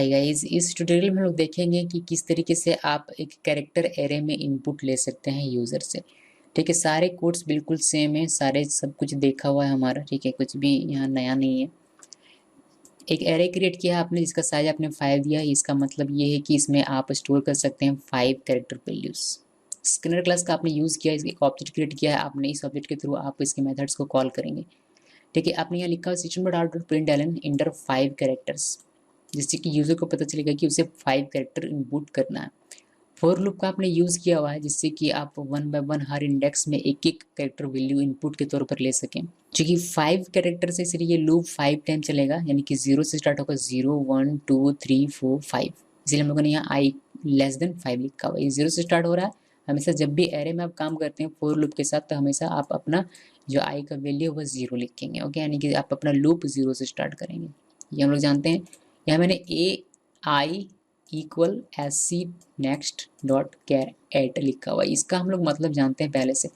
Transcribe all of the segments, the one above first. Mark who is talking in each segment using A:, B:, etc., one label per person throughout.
A: Hi guys, इस tutorial में हम लोग देखेंगे कि किस तरीके से आप एक कैरेक्टर एरे में इनपुट ले सकते हैं यूज़र से। ठीक है, सारे कोड्स बिल्कुल सेम है, सारे सब कुछ देखा हुआ है हमारा। ठीक है, कुछ भी यहाँ नया नहीं है। एक एरे क्रिएट किया है आपने जिसका साइज आपने 5 दिया है। इसका मतलब ये है कि इसमें आप स्टोर कर सकते हैं 5 कैरेक्टर वैल्यूज़। स्कैनर क्लास का आपने यूज़ किया, एक ऑब्जेक्ट क्रिएट किया है आपने। इस ऑब्जेक्ट के थ्रू आप इसके मेथड्स को कॉल करेंगे। ठीक है, आपने यहाँ लिखा हुआ system dot out dot println inter 5 characters, जिससे कि यूज़र को पता चलेगा कि उसे 5 कैरेक्टर इनपुट करना है। फॉर लूप का आपने यूज़ किया हुआ है जिससे कि आप 1 बाय 1 हर इंडेक्स में एक एक कैरेक्टर वैल्यू इनपुट के तौर पर ले सकें। चूँकि 5 कैरेक्टर से इसलिए ये लूप 5 टाइम चलेगा, यानी कि 0 से स्टार्ट होगा। 0 1 2 3 4 5, इसलिए हम लोगों ने यहाँ i लेस देन 5 लिखा हुआ है। ये 0 से स्टार्ट हो रहा है। हमेशा जब भी एरे में आप काम करते हैं फॉर लूप के साथ, तो हमेशा आप अपना जो i का वैल्यू है वो 0 लिखेंगे। ओके, यानी कि आप अपना लूप 0 से स्टार्ट करेंगे। ये हम लोग जानते हैं। यहाँ मैंने ai equal SC next dot caret लिखा हुआ है। इसका हम लोग मतलब जानते हैं पहले से।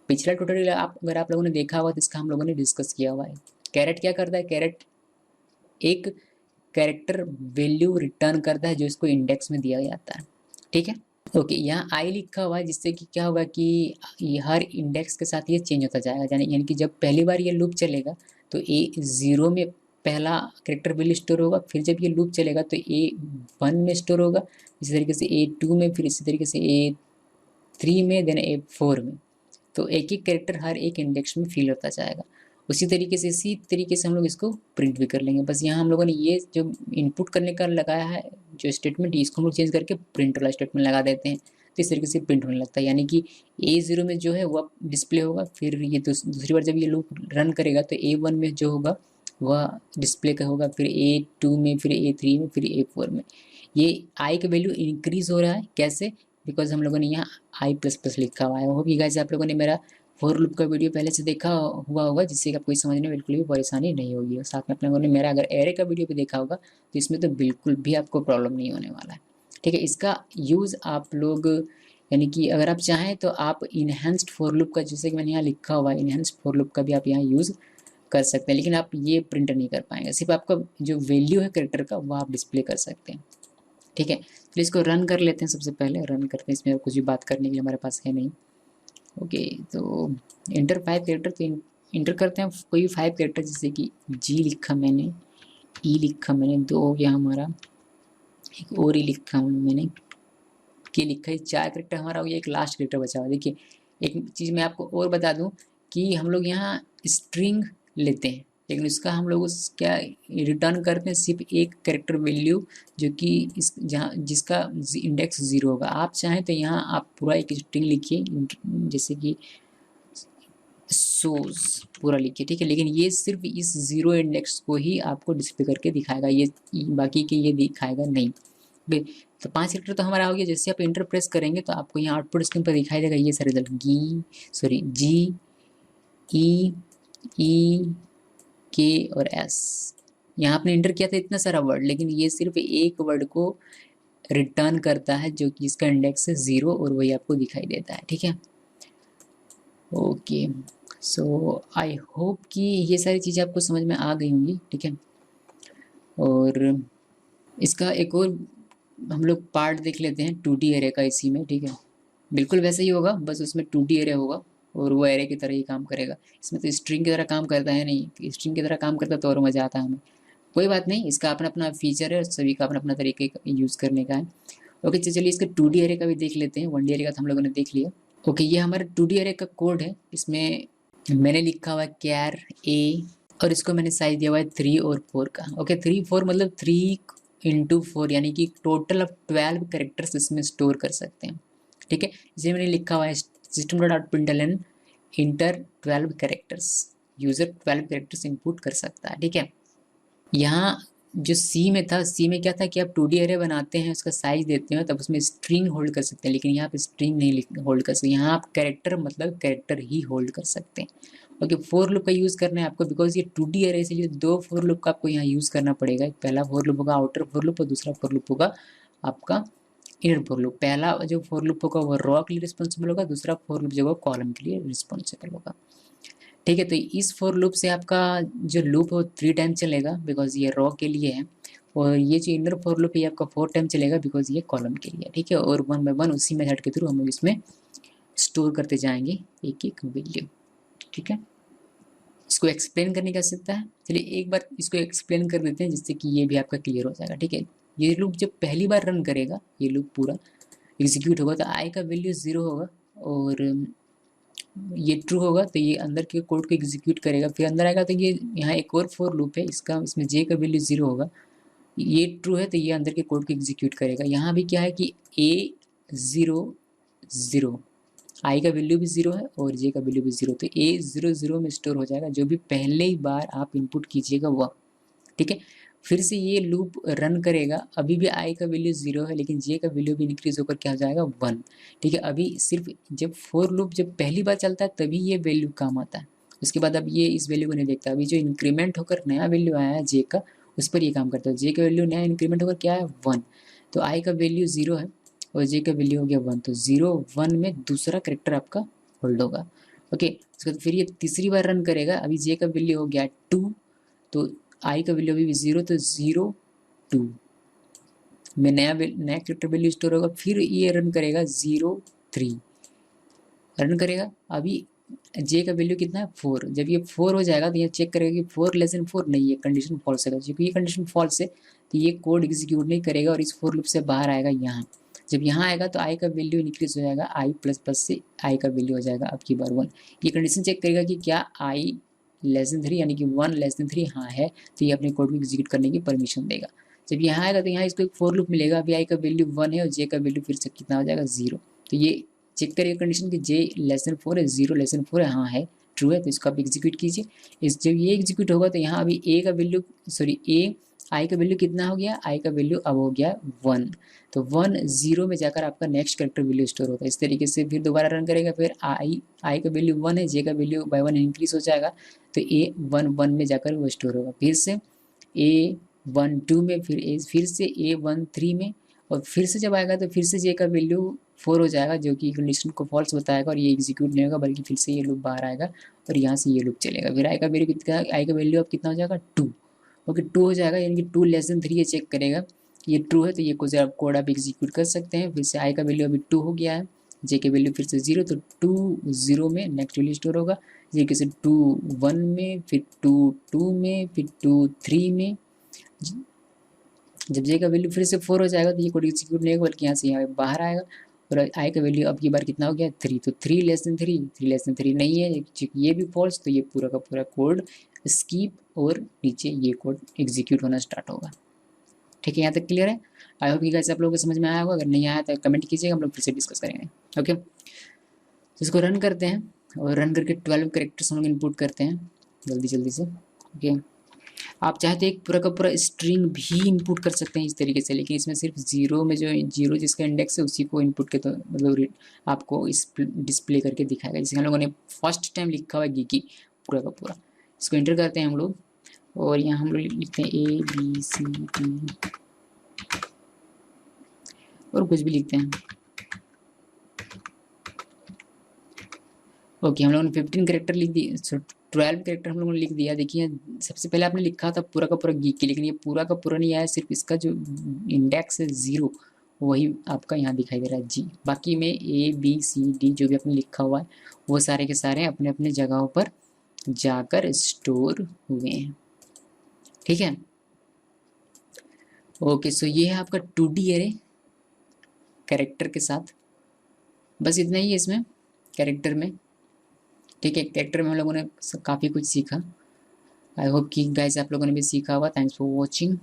A: पिछला ट्यूटोरियल अगर आप लोगों ने देखा हुआ तो इसका हम लोगों ने डिस्कस किया हुआ है। कैरेट क्या करता है? कैरेट एक कैरेक्टर वैल्यू रिटर्न करता है जो इसको इंडेक्स में दिया जाता है। ठीक है, ओके। यहाँ आई लिखा हुआ है जिससे कि क्या होगा कि ये हर इंडेक्स के साथ ये चेंज होता जाएगा। यानी कि जब पहली बार ये लूप चलेगा तो A0 में पहला कैरेक्टर वैल्यू स्टोर होगा, फिर जब ये लूप चलेगा तो A1 में स्टोर होगा, इसी तरीके से A2 में, फिर इसी तरीके से A3 में, देन A4 में। तो एक एक कैरेक्टर हर एक इंडेक्स में फिल होता जाएगा। उसी तरीके से इसी तरीके से हम लोग इसको प्रिंट भी कर लेंगे। बस यहाँ हम लोगों ने ये जो इनपुट करने का लगाया है जो स्टेटमेंट, इसको हम लोग चेंज करके प्रिंट वाला स्टेटमेंट लगा देते हैं, तो इस तरीके से प्रिंट होने लगता है। यानी कि A0 में जो है वो डिस्प्ले होगा, फिर ये दूसरी बार जब ये लूप रन करेगा तो A1 में जो होगा वह डिस्प्ले का होगा, फिर A2 में, फिर A3 में, फिर A4 में। ये i का वैल्यू इंक्रीज हो रहा है। कैसे? बिकॉज हम लोगों ने यहाँ i++ लिखा हुआ है। होप ये गाइस आप लोगों ने मेरा फॉर लूप का वीडियो पहले से देखा हुआ होगा, जिससे कि आपको समझने में बिल्कुल भी परेशानी नहीं होगी। और साथ में आप लोगों ने मेरा अगर एरे का वीडियो भी देखा होगा तो इसमें तो बिल्कुल भी आपको प्रॉब्लम नहीं होने वाला है। ठीक है, इसका यूज़ आप लोग, यानी कि अगर आप चाहें तो आप इनहेंस्ड फॉर लूप का, जैसे कि मैंने यहाँ लिखा हुआ है, इनहेंस्ड फॉर लूप का भी आप यहाँ यूज़ कर सकते हैं, लेकिन आप ये प्रिंट नहीं कर पाएंगे। सिर्फ आपका जो वैल्यू है कैरेक्टर का वह आप डिस्प्ले कर सकते हैं। ठीक है, तो इसको रन कर लेते हैं। सबसे पहले रन करते हैं, इसमें कुछ भी बात करने के लिए हमारे पास है नहीं। ओके, तो इंटर 5 कैरेक्टर, तो इंटर करते हैं कोई भी 5 कैरेक्टर, जैसे कि G लिखा मैंने, E लिखा मैंने, 2 हो गया हमारा, एक और E लिखा मैंने, K लिखा है, 4 कैरेक्टर हमारा हो गया। एक लास्ट कैरेक्टर बचा हुआ। देखिए, एक चीज़ मैं आपको और बता दूं कि हम लोग यहाँ स्ट्रिंग लेते हैं, लेकिन इसका हम लोग क्या रिटर्न करते हैं, सिर्फ एक कैरेक्टर वैल्यू, जो कि इस जहाँ जिसका इंडेक्स 0 होगा। आप चाहें तो यहाँ आप पूरा एक स्ट्रिंग लिखिए, जैसे कि सोज पूरा लिखिए। ठीक है, लेकिन ये सिर्फ इस 0 इंडेक्स को ही आपको डिस्प्ले करके दिखाएगा, ये बाकी के ये दिखाएगा नहीं। तो 5 कैरेक्टर तो हमारा हो गया। जैसे आप इंटर प्रेस करेंगे तो आपको यहाँ आउटपुट स्क्रीन पर दिखाई देगा ये सारे result, G E E K और S। यहाँ आपने इंटर किया था इतना सारा वर्ड, लेकिन ये सिर्फ एक वर्ड को रिटर्न करता है जो कि इसका इंडेक्स है 0, और वही आपको दिखाई देता है। ठीक है, ओके। सो आई होप कि ये सारी चीज़ें आपको समझ में आ गई होंगी। ठीक है, और इसका एक और हम लोग पार्ट देख लेते हैं 2D एरे का इसी में। ठीक है, बिल्कुल वैसे ही होगा, बस उसमें 2D एरे होगा और वो एरे की तरह ही काम करेगा। इसमें तो स्ट्रिंग की तरह काम करता है नहीं, स्ट्रिंग की तरह काम करता तो और मज़ा आता है हमें। कोई बात नहीं, इसका अपना अपना फीचर है, सभी का अपना अपना तरीके यूज़ करने का है। ओके, तो चलिए इसका 2D एरे का भी देख लेते हैं। 1D एरे का तो हम लोगों ने देख लिया। ओके, ये हमारा 2D एरे का कोड है। इसमें मैंने लिखा हुआ है कैर ए, और इसको मैंने साइज दिया हुआ है 3 और 4 का। ओके, 3 4 मतलब 3 इंटू 4, यानी कि टोटल ऑफ 12 कैरेक्टर्स इसमें स्टोर कर सकते हैं। ठीक है, इसलिए मैंने लिखा हुआ है system dot out println inter 12 characters, user 12 characters input कर सकता है। ठीक है, यहाँ जो सी में था, सी में क्या था कि आप 2D एरे बनाते हैं, उसका साइज देते हैं, तब उसमें स्ट्रिंग होल्ड कर सकते हैं, लेकिन यहाँ पे स्ट्रिंग नहीं होल्ड कर सकते। यहाँ आप कैरेक्टर मतलब कैरेक्टर ही होल्ड कर सकते हैं। ओके, फॉर लूप का यूज़ करना है आपको, बिकॉज ये 2D एरे, इसलिए 2 फॉर लूप का आपको यहाँ यूज़ करना पड़ेगा। एक पहला फॉर लूप होगा आउटर फॉर लूप, और दूसरा फॉर लूप होगा आपका इनर फॉर लूप। पहला जो फॉर लूप होगा वो रॉ के लिए रिस्पॉन्सिबल होगा, दूसरा फॉर लूप जो होगा कॉलम के लिए रिस्पॉन्सिबल होगा। ठीक है, तो इस फॉर लूप से आपका जो लूप है वो 3 टाइम चलेगा, बिकॉज ये रॉ के लिए है। और ये जो इनर फॉर लूप ये आपका 4 टाइम चलेगा बिकॉज ये कॉलम के लिए, ठीक है। और 1 बाय 1 उसी मेथड के थ्रू हम लोग इसमें स्टोर करते जाएंगे एक एक वैल्यू, ठीक है। इसको एक्सप्लेन करने की आवश्यकता है, चलिए एक बार इसको एक्सप्लेन कर देते हैं जिससे कि ये भी आपका क्लियर हो जाएगा, ठीक है। ये लूप जब पहली बार रन करेगा, ये लूप पूरा एग्जीक्यूट होगा तो आई का वैल्यू 0 होगा और ये ट्रू होगा तो ये अंदर के कोड को एग्जीक्यूट करेगा। फिर अंदर आएगा तो ये यहाँ एक और फॉर लूप है इसका, इसमें जे का वैल्यू 0 होगा, ये ट्रू है तो ये अंदर के कोड को एग्जीक्यूट करेगा। यहाँ भी क्या है कि ए 0 0, आई का वैल्यू भी 0 है और जे का वैल्यू भी 0, तो ए 0 0 में स्टोर हो जाएगा जो भी पहले ही बार आप इनपुट कीजिएगा वह, ठीक है। फिर से ये लूप रन करेगा, अभी भी आई का वैल्यू 0 है लेकिन जे का वैल्यू भी इंक्रीज होकर क्या हो जाएगा 1, ठीक है। अभी सिर्फ जब फॉर लूप जब पहली बार चलता है तभी ये वैल्यू काम आता है, उसके बाद अब ये इस वैल्यू को नहीं देखता। अभी जो इंक्रीमेंट होकर नया वैल्यू आया है जे का, उस पर ये काम करता है। जे का वैल्यू नया इंक्रीमेंट होकर क्या है 1, तो आई का वैल्यू 0 है और जे का वैल्यू हो गया 1, तो 0 1 में दूसरा करेक्टर आपका होल्ड होगा, ओके। उसके बाद फिर ये तीसरी बार रन करेगा, अभी जे का वैल्यू हो गया 2, तो आई का वैल्यू अभी भी 0, तो 0 2 में नया करेक्टर वैल्यू स्टोर होगा। फिर ये रन करेगा 0 3 रन करेगा, अभी जे का वैल्यू कितना है 4, जब ये 4 हो जाएगा तो ये चेक करेगा कि 4 लेस देन 4 नहीं है, कंडीशन फॉल्स है, क्योंकि ये कंडीशन फॉल्स है तो ये कोड एग्जीक्यूट नहीं करेगा और इस फॉर लूप से बाहर आएगा यहाँ। जब यहाँ आएगा तो आई का वैल्यू इंक्रीज हो जाएगा, आई प्लस प्लस से आई का वैल्यू हो जाएगा अब की बार 1। ये कंडीशन चेक करेगा कि क्या आई लेस देन 3 यानी कि 1 लेस देन 3 हाँ है, तो ये अपने कोड को एग्जीक्यूट करने की परमिशन देगा। जब यहाँ आएगा तो यहाँ इसको एक फॉर लूप मिलेगा, अभी आई का वैल्यू 1 है और जे का वैल्यू फिर से कितना हो जाएगा 0, तो ये चेक करिए कंडीशन कि जे लेस देन 4 है, 0 लेस देन 4 है, हाँ है, ट्रू है, तो इसको आप एग्जीक्यूट कीजिए। इस जब ये एग्जीक्यूट होगा तो यहाँ अभी ए का वैल्यू ए आई का वैल्यू कितना हो गया, आई का वैल्यू अब हो गया 1, तो 1 0 में जाकर आपका नेक्स्ट कैरेक्टर वैल्यू स्टोर होता है। इस तरीके से फिर दोबारा रन करेगा, फिर आई का वैल्यू 1 है, जे का वैल्यू बाय 1 इंक्रीज हो जाएगा तो ए 1 1 में जाकर वो स्टोर होगा। फिर से ए 1 2 में, फिर से ए 1 3 में, और फिर से जब आएगा तो फिर से जे का वैल्यू 4 हो जाएगा जो कि कंडीशन को फॉल्स बताएगा और ये एग्जीक्यूट नहीं होगा बल्कि फिर से ये लूप बाहर आएगा और यहाँ से ये लूप चलेगा। फिर आई का वैल्यू कितना, आई का वैल्यू अब कितना हो जाएगा 2, ओके 2 हो जाएगा, यानी कि 2 लेस देन 3 ये चेक करेगा, ये ट्रू है तो ये कोड आप एग्जीक्यूट कर सकते हैं। फिर से आई का वैल्यू अभी 2 हो गया है, जे के वैल्यू फिर से 0, तो 2 0 में नेक्स्ट वैल्यू स्टोर होगा, जे के से 2 1 में, फिर 2 2 में, फिर 2 3 में। जब जे का वैल्यू फिर से 4 हो जाएगा तो ये कोड एग्जीक्यूट नहीं होगा बल्कि यहाँ से यहाँ बाहर आएगा और आई का वैल्यू अब की बार कितना हो गया 3, तो 3 लेस देन 3, 3 लेस देन 3 नहीं है, ये भी फॉल्स, तो ये पूरा का पूरा कोड स्किप और नीचे ये कोड एग्जीक्यूट होना स्टार्ट होगा, ठीक है। यहाँ तक क्लियर है? आई होप कि गाइस आप लोगों को समझ में आया होगा, अगर नहीं आया तो कमेंट कीजिएगा, हम लोग फिर से डिस्कस करेंगे, ओके। तो इसको रन करते हैं और रन करके 12 कैरेक्टर्स हम लोग इनपुट करते हैं जल्दी जल्दी से, ओके। आप चाहे तो एक पूरा का पूरा स्ट्रिंग भी इनपुट कर सकते हैं इस तरीके से, लेकिन इसमें सिर्फ 0 में जो 0 जिसका इंडेक्स है उसी को इनपुट के तो मतलब आपको इस डिस्प्ले करके दिखाएगा। जैसे हम लोगों ने फर्स्ट टाइम लिखा हुआ है गीकी पूरा का पूरा, इसको एंटर करते हैं हम लोग और यहाँ हम लोग लिखते हैं ABCD और कुछ भी लिखते हैं, ओके। हम लोगों ने 15 कैरेक्टर लिख दिए, 12 कैरेक्टर हम लोगों ने लिख दिया। देखिए सबसे पहले आपने लिखा था पूरा का पूरा गीकी, लेकिन ये पूरा का पूरा नहीं आया, सिर्फ इसका जो इंडेक्स है 0 वही आपका यहाँ दिखाई दे रहा है जी। बाकी में ABCD जो भी आपने लिखा हुआ है वो सारे के सारे अपने अपने जगहों पर जाकर स्टोर हुए हैं, ठीक है, ओके। सो ये है आपका 2D एरे कैरेक्टर के साथ, बस इतना ही है इसमें कैरेक्टर में, ठीक है। कैरेक्टर में हम लोगों ने काफ़ी कुछ सीखा। आई होप कि गाइस आप लोगों ने भी सीखा होगा। Thanks for watching.